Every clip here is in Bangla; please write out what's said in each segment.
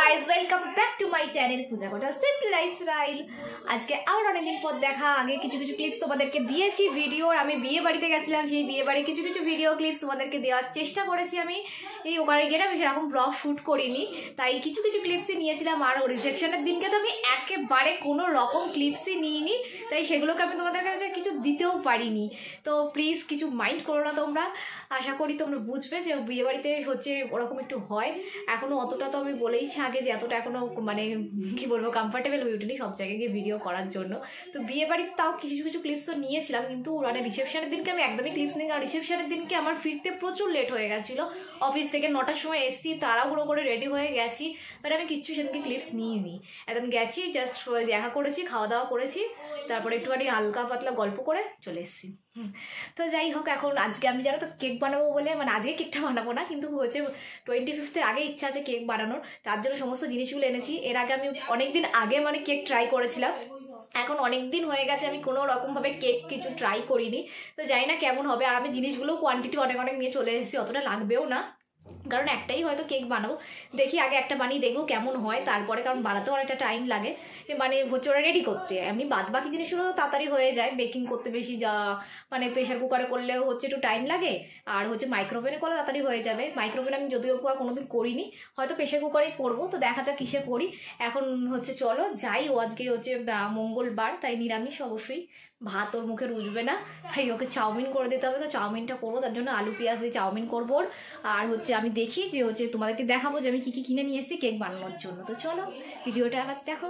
Guys, welcome back to my channel Puja Kotal simple lifestyle. আজকে আবার অনেকদিন পর দেখা। আগে কিছু ক্লিপস তোমাদেরকে দিয়েছি ভিডিওর। আমি বিয়ে বাড়িতে গেছিলাম, সেই বিয়ে বাড়ির কিছু ভিডিও ক্লিপস তোমাদেরকে দেওয়ার চেষ্টা করেছি। আমি এই ওখানে গিয়ে আমি সেরকম ব্লগ শ্যুট করিনি, তাই কিছু ক্লিপসই নিয়েছিলাম। আর রিসেপশনের দিনকে তো আমি একেবারে কোনো রকম ক্লিপসই নিইনি, তাই সেগুলোকে আমি তোমাদের কাছে কিছু দিতেও পারিনি। তো প্লিজ কিছু মাইন্ড করো না তোমরা। আশা করি তোমরা বুঝবে যে বিয়ে বাড়িতে হচ্ছে ওরকম একটু হয়। এখনো অতটা তো আমি বলেইছি আগে যে এতটা এখনো মানে কি বলবো কমফর্টেবল হয়ে উঠিনি সব জায়গায় গিয়ে ভিডিও করার জন্য। তো বিয়ে বাড়িতে তাও কিছু ক্লিপস তো নিয়েছিলাম, কিন্তু মানে রিসেপশনের দিনকে আমি একদমই ক্লিপস নিই। কারণ রিসেপশনের দিনকে আমার ফিরতে প্রচুর লেট হয়ে গেছিলো। অফিস থেকে 9টার সময় এসছি, তাড়াহুড়ো করে রেডি হয়ে গেছি, বাট আমি কিচ্ছু সেদিনকে ক্লিপস নিইনি। একদম গেছি, জাস্ট দেখা করেছি, খাওয়া দাওয়া করেছি, তারপরে একটুখানি হালকা পাতলা গল্প করে চলে এসেছি। তো যাই হোক, এখন আজকে আমি জানো তো কেক বানাবো বলে, মানে আজকে কেকটা বানাবো না, কিন্তু হচ্ছে 25th আগে ইচ্ছা আছে কেক বানানোর। তার জন্য সমস্ত জিনিসগুলো এনেছি। এর আগে আমি অনেকদিন আগে মানে কেক ট্রাই করেছিলাম, এখন অনেক দিন হয়ে গেছে আমি কোনো রকমভাবে কেক কিছু ট্রাই করিনি। তো জানি না কেমন হবে। আর আমি জিনিসগুলো কোয়ান্টিটি অনেক নিয়ে চলে এসেছি, অতটা লাগবেও না, কারণ একটাই হয়তো কেক বানাবো। দেখি আগে একটা বানিয়ে দেখবো কেমন হয়, তারপরে কারণ বানাতেও অনেকটা টাইম লাগে, মানে হচ্ছে ওরা রেডি করতে। এমনি বাদ বাকি জিনিসগুলো তাড়াতাড়ি হয়ে যায়, বেকিং করতে বেশি যা মানে প্রেশার কুকারে করলেও হচ্ছে একটু টাইম লাগে, আর হচ্ছে মাইক্রোওভেনে করলে তাড়াতাড়ি হয়ে যাবে। মাইক্রোওভেন আমি যদিও কোনোদিন করিনি, হয়তো প্রেশার কুকারেই করবো, তো দেখা যাক কিসে করি। এখন হচ্ছে চলো যাই। ও আজকে হচ্ছে মঙ্গলবার, তাই নিরামিষ অবশ্যই, ভাত ওর মুখে রুজবে না, তাই ওকে চাউমিন করে দিতে হবে। তো চাউমিনটা করবো, তার জন্য আলু পেঁয়াজ দিয়ে চাউমিন করবো। আর হচ্ছে আমি দেখি যে হচ্ছে তোমাদেরকে দেখাবো যে আমি কি কিনে নিয়ে এসেছি কেক বানানোর জন্য। তো চলো ভিডিওটা আবার দেখো।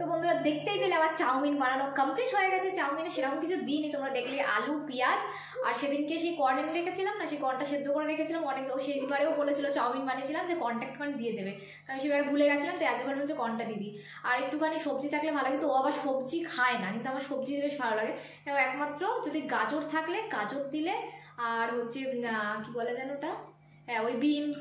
তো বন্ধুরা দেখতেই পেলে আমার চাউমিন বানানো কমপ্লিট হয়ে গেছে। চাউমিনে সেরকম কিছু দিইনি, তোমরা দেখলে আলু পেঁয়াজ আর সেদিনকে সেই কর্ন এনে রেখেছিলাম না, সেই কর্নটা সেদ্ধ করে রেখেছিলাম। অনেক সেইবারেও বলেছিল চাউমিন বানিয়েছিলাম যে কর্নটা একটুখানি দিয়ে দেবে, আমি সেবারে ভুলে গেছিলাম, তো আজকে হচ্ছে কর্নটা দিদি। আর একটুখানি সবজি থাকলে ভালো, কিন্তু ও আবার সবজি খায় না, কিন্তু আমার সবজি বেশ ভালো লাগে। এবং একমাত্র যদি গাজর থাকলে গাজর দিলে, আর হচ্ছে কি বলে যেন ওটা, হ্যাঁ ওই বিনস,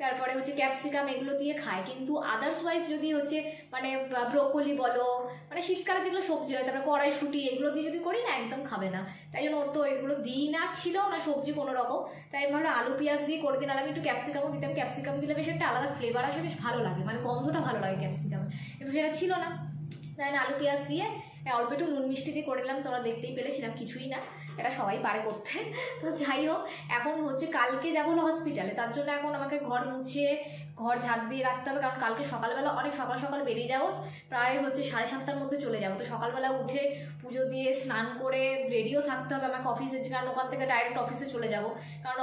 তারপরে হচ্ছে ক্যাপসিকাম, এগুলো দিয়ে খায়। কিন্তু আদার্স ওয়াইজ যদি হচ্ছে মানে ব্রোকলি বলো, মানে শীতকালে যেগুলো সবজি হয়, তারপরে কড়াইশুঁটি, এগুলো দিয়ে যদি করি না একদম খাবে না। তাই জন্য ওর তো এগুলো দিই না, ছিল না সবজি কোনো রকম। তাই আমি ভালো আলু পেঁয়াজ দিয়ে করে দিন। আমি একটু ক্যাপসিকামও দিতাম, ক্যাপসিকাম দিলে বেশ একটা আলাদা ফ্লেভার আসে, বেশ ভালো লাগে, মানে গন্ধটা ভালো লাগে ক্যাপসিকাম, কিন্তু সেটা ছিল না। তাই না আলু পেঁয়াজ দিয়ে অল্প একটু নুন মিষ্টি দিয়ে করে নিলাম। তোমরা দেখতেই পেলেছিলাম, কিছুই না, এটা সবাই পারে করতে। তো যাই হোক, এখন হচ্ছে কালকে যাবো হসপিটালে, তার জন্য এখন আমাকে ঘর মুছে ঘর ঝাঁট দিয়ে রাখতে হবে, কারণ কালকে সকালবেলা অনেক সকাল সকাল বেরিয়ে যাবো, প্রায় হচ্ছে 7:30টার মধ্যে চলে যাবো। তো সকালবেলা উঠে পুজো দিয়ে স্নান করে রেডিও থাকতে হবে আমাকে অফিসে, কারণ ওখান থেকে ডাইরেক্ট অফিসে চলে যাবো। কারণ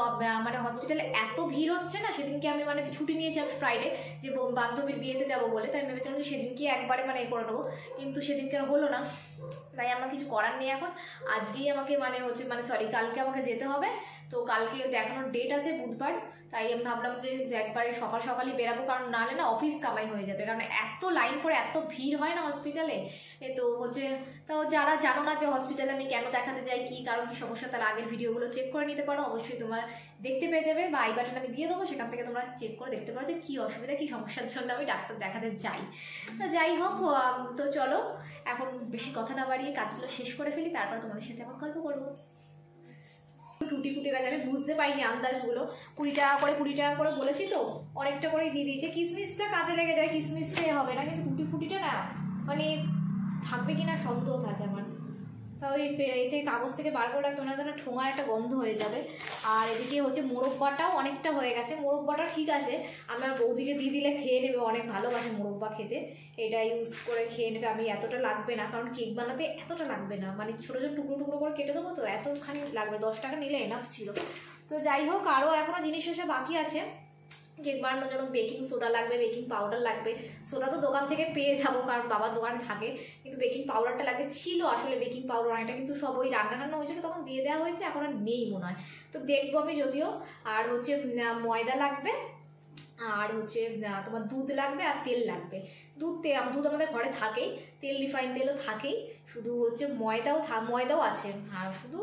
মানে হসপিটালে এত ভিড় হচ্ছে না, সেদিনকে আমি মানে ছুটি নিয়েছিলাম ফ্রাইডে, যে বান্ধবীর বিয়েতে যাবো বলে, তাই আমি ভেবেছিলাম যে সেদিনকে একবারে মানে করে নেবো, কিন্তু সেদিনকে আর হলো না। তাই আমার কিছু করার নেই এখন, আজকেই আমাকে মানে হচ্ছে মানে সরি কালকে আমাকে যেতে হবে। তো কালকে দেখানোর ডেট আছে বুধবার, তাই আমি ভাবলাম যে একবারে সকাল সকালই বেরাবো, কারণ নাহলে না অফিস কামাই হয়ে যাবে, কারণ এত লাইন করে এত ভিড় হয় না হসপিটালে। তো হচ্ছে তো যারা জানো না যে হসপিটালে আমি কেন দেখাতে যাই, কি কারণ কি সমস্যা, তার আগের ভিডিওগুলো চেক করে নিতে পারো, অবশ্যই তোমরা দেখতে পেয়ে যাবে, বা আই বাটন আমি দিয়ে দেবো, সেখান থেকে তোমরা চেক করে দেখতে পারো যে কী অসুবিধা কী সমস্যার জন্য আমি ডাক্তার দেখাতে যাই। তো যাই হোক, তো চলো এখন বেশি কথা না বাড়িয়ে কাজগুলো শেষ করে ফেলি, তারপর তোমাদের সাথে এখন গল্প করবো। টুটি ফুটে গেছে, আমি বুঝতে পারিনি আন্দাজগুলো, 20 টাকা করে বলেছি, তো অনেকটা করেই দিয়ে দিয়েছে। কিসমিসটা কাজে লেগে যায়, কিসমিসটা হবে না, কিন্তু টুটি ফুটিটা না মানে থাকবে কিনা সন্দেহ থাকে আমার। তাও এই থেকে কাগজ থেকে বার করে রাখতে ওনার ঠোঙার একটা গন্ধ হয়ে যাবে। আর এদিকে হচ্ছে মোরব্বাটাও অনেকটা হয়ে গেছে, মোরব্বাটা ঠিক আছে, আমার বৌদিকে দিয়ে দিলে খেয়ে নেবে, অনেক ভালোবাসে মোরব্বা খেতে, এটা ইউজ করে খেয়ে নেবে। আমি এতটা লাগবে না, কারণ কেক বানাতে এতটা লাগবে না, মানে ছোটো ছোটো টুকরো টুকরো করে কেটে দেবো, তো এতখানি লাগবে, 10 টাকা নিলে এনাফ ছিল। তো যাই হোক, আরও এখনও জিনিস এসে বাকি আছে। কেক বানানোর জন্য বেকিং সোডা লাগবে, বেকিং পাউডার লাগবে। সোডা তো দোকান থেকে পেয়ে যাবো, কারণ বাবার দোকানে থাকে, কিন্তু বেকিং পাউডারটা লাগবে, ছিল আসলে বেকিং পাউডার অনেকটা, কিন্তু সব ওই রান্না হয়েছিল তখন দিয়ে দেওয়া হয়েছে, এখন আর নেই মনে হয়, তো দেখবো আমি যদিও। আর হচ্ছে ময়দা লাগবে, আর হচ্ছে তোমার দুধ লাগবে, আর তেল লাগবে। দুধ আমাদের ঘরে থাকেই, তেল রিফাইন তেলও থাকেই, শুধু হচ্ছে ময়দাও আছে, আর শুধু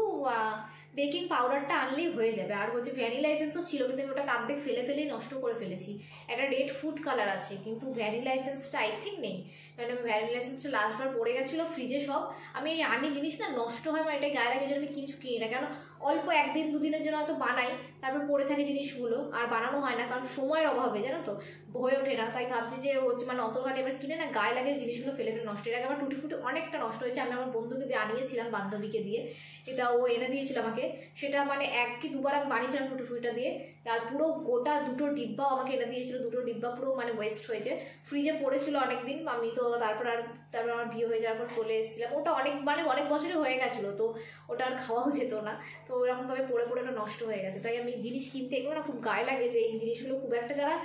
বেকিং পাউডারটা আনলেই হয়ে যাবে। আর হচ্ছে ভ্যানিলা এসেন্সও ছিল, কিন্তু আমি ওটা কাঁদতে ফেলেই নষ্ট করে ফেলেছি। একটা রেড ফুড কালার আছে, কিন্তু ভ্যানিলা এসেন্সটা আই থিঙ্ক নেই, কারণ আমি ভ্যানিলা এসেন্সটা লাস্টবার পড়ে গেছিলো ফ্রিজে সব। আমি এই আনি জিনিস না নষ্ট হয়, মানে এটাই গায়ে লাগে, জন্য আমি কিছু কিনি না, কারণ অল্প 1 দিন 2 দিনের জন্য হয়তো বানাই, তারপর পড়ে থাকে জিনিসগুলো, আর বানানো হয় না, কারণ সময়ের অভাবে জানো তো হয়ে ওঠে না। তাই ভাবছি যে হচ্ছে মানে অতখানি এবার কিনে না গায়ে লাগে জিনিসগুলো ফেলে নষ্ট। এর আগে আমার টুটি ফুটি অনেকটা নষ্ট হয়েছে, আমি আমার বন্ধুকে দিয়ে আনিয়েছিলাম, বান্ধবীকে দিয়ে, এটা ও এনে দিয়েছিল আমাকে, সেটা মানে 1 কি 2 বার আমি বানিয়েছিলাম টুটি ফুটিটা দিয়ে, আর পুরো গোটা 2টো ডিব্বাও আমাকে এনে দিয়েছিল, 2টো ডিব্বা পুরো মানে ওয়েস্ট হয়েছে, ফ্রিজে পড়েছিল অনেকদিন। আমি তো তারপর আমার বিয়ে হয়ে যাওয়ার পর চলে এসেছিলাম, ওটা অনেক বছরই হয়ে গেছিলো, তো ওটা আর খাওয়াও যেত না, তো ওরকমভাবে পড়ে ওটা নষ্ট হয়ে গেছে। তাই আমি জিনিস কিনতে এগুলো না খুব গায়ে লাগে, যে এই জিনিসগুলো খুব একটা যারা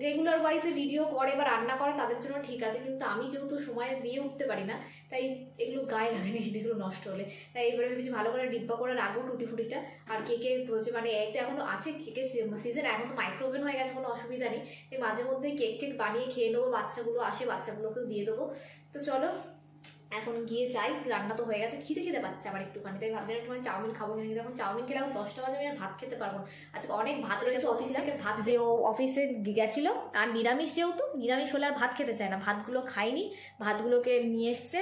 রেগুলার ওয়াইজে ভিডিও করে বা রান্না করে তাদের জন্য ঠিক আছে, কিন্তু আমি যেহেতু সময় দিয়ে উঠতে পারি না, তাই এগুলো গায়ে লাগে না জিনিসগুলো নষ্ট হলে। তাই এবারে ভেবেছি ভালো করে ডিব্বা করে রাখবো টুটি ফুটিটা। আর কেকে হচ্ছে মানে এই তো এখনো আছে কেকের সিজন, এখন তো মাইক্রোওভেন হয়ে গেছে, কোনো অসুবিধা নেই, তাই মাঝে মধ্যে কেক টেক বানিয়ে খেয়ে নেবো, বাচ্চাগুলো আসে বাচ্চাগুলোকেও দিয়ে দেবো। তো চলো এখন গিয়ে যাই, রান্না তো হয়ে গেছে, খিদে পাচ্ছে আবার একটুখানি, তাই ভাবছি একটুখানি চাউমিন খাবো, কিন্তু এখন চাউমিন খেলে এখন 10টা বাজে, আমি আর ভাত খেতে পারবো না। আজকে অনেক ভাত রয়েছে অফিস থেকে, ভাত যে ও অফিসে গেছিলো, আর নিরামিষ যেহেতু, নিরামিষ হলে আর ভাত খেতে চায় না, ভাতগুলো খাইনি, ভাতগুলোকে নিয়ে এসছে।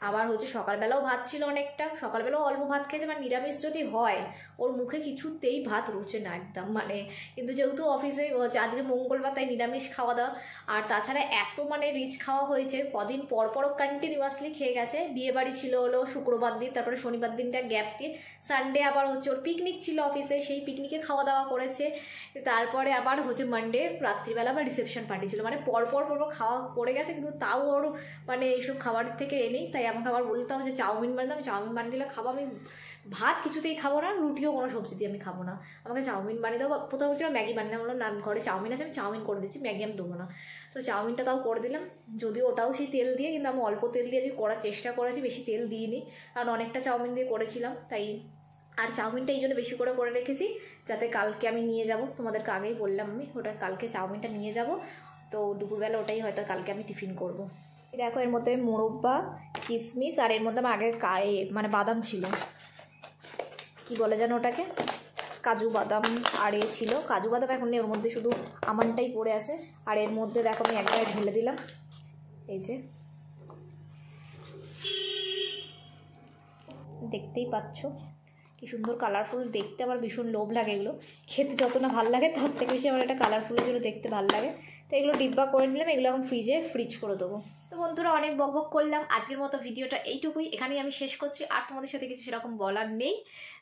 আবার হচ্ছে সকালবেলাও ভাত ছিল অনেকটা, সকালবেলাও অল্প ভাত খেয়েছে, মানে নিরামিষ যদি হয় ওর মুখে কিছুতেই ভাত রুচে না একদম, মানে কিন্তু যেহেতু অফিসে আজকে মঙ্গলবার, তাই নিরামিষ খাওয়া দাওয়া। আর তাছাড়া এত মানে রিচ খাওয়া হয়েছে, কদিন পরও কন্টিনিউয়াসলি খেয়ে গেছে। বিয়ে বাড়ি ছিল হলো শুক্রবার দিন, তারপরে শনিবার দিনটা গ্যাপ দিয়ে, সানডে আবার হচ্ছে ওর পিকনিক ছিল অফিসে, সেই পিকনিকে খাওয়া দাওয়া করেছে। তারপরে আবার হচ্ছে মানডে রাত্রিবেলা আবার রিসেপশন পার্টি ছিল, মানে পরপর খাওয়া পড়ে গেছে, কিন্তু তাও ওর মানে এইসব খাবার থেকে এনেই। তাই আমাকে আবার বলতাম যে চাউমিন বানাতাম, চাউমিন বানিয়ে দিলে খাবো, আমি ভাত কিছুতেই খাবো না, রুটিও কোনো সবজি দিয়ে আমি খাবো না, আমাকে চাউমিন বানিয়ে দেবো। প্রথমে হচ্ছে ম্যাগি বানিয়ে বললাম না, ঘরে চাউমিন আছে, আমি চাউমিন করে দিচ্ছি, ম্যাগি আমি দেবো না। তো চাউমিনটা তাও করে দিলাম, যদিও ওটাও সেই তেল দিয়ে, কিন্তু আমি অল্প তেল দিয়ে যে করার চেষ্টা করেছি, বেশি তেল দিইনি, কারণ অনেকটা চাউমিন দিয়ে করেছিলাম তাই। আর চাউমিনটা এই জন্য বেশি করে রেখেছি, যাতে কালকে আমি নিয়ে যাব, তোমাদেরকে আগেই বললাম আমি ওটা কালকে চাউমিনটা নিয়ে যাব, তো দুপুরবেলা ওটাই হয়তো কালকে আমি টিফিন করব। দেখো এর মধ্যে মোরব্বা, কিশমিশ, আর এর মধ্যে আমার আগে মানে বাদাম ছিল, কি বলে যেন ওটাকে, কাজু বাদাম, আর এ ছিল কাজু বাদাম, এখন ওর মধ্যে শুধু আমানটাই পড়ে আছে। আর এর মধ্যে দেখো আমি একবারে ঢেলে দিলাম, এই যে দেখতেই পাচ্ছ কি সুন্দর কালারফুল দেখতে, আমার ভীষণ লোভ লাগে এগুলো খেতে, যত না ভালো লাগে তার থেকে বেশি আমার এটা কালারফুলের জন্য দেখতে ভালো লাগে। তো এগুলো ডিব্বা করে নিলাম, এগুলো এখন ফ্রিজ করে দেবো। তো বন্ধুরা অনেক বকবক করলাম, আজকের মতো ভিডিওটা এইটুকুই, এখানেই আমি শেষ করছি। আর তোমাদের সাথে কিছু সেরকম বলার নেই।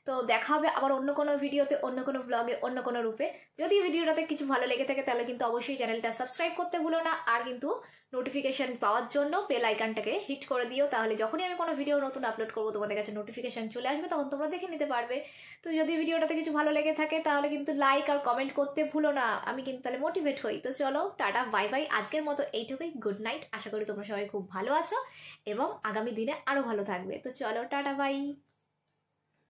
তো দেখা হবে আবার অন্য কোনো ভিডিওতে, অন্য কোনো ব্লগে, অন্য কোনো রূপে। যদি ভিডিওটাতে কিছু ভালো লেগে থাকে তাহলে কিন্তু অবশ্যই চ্যানেলটা সাবস্ক্রাইব করতে ভুলো না। আর কিন্তু নোটিফিকেশন পাওয়ার জন্য বেল আইকনটাকে হিট করে দিও, তাহলে যখনই আমি কোনো ভিডিও নতুন আপলোড করবো তোমাদের কাছে নোটিফিকেশন চলে আসবে, তখন তোমরা দেখে নিতে পারবে। তো যদি ভিডিওটাতে কিছু ভালো লেগে থাকে তাহলে কিন্তু লাইক আর কমেন্ট করতে ভুলো না, আমি কিন্তু তাহলে মোটিভেট হই। তো চলো টাটা বাই বাই, আজকের মতো এইটুকুই, গুড নাইট। আশা করি তোমরা সবাই খুব ভালো আছো এবং আগামী দিনে আরও ভালো থাকবে। তো চলো টাটা বাই।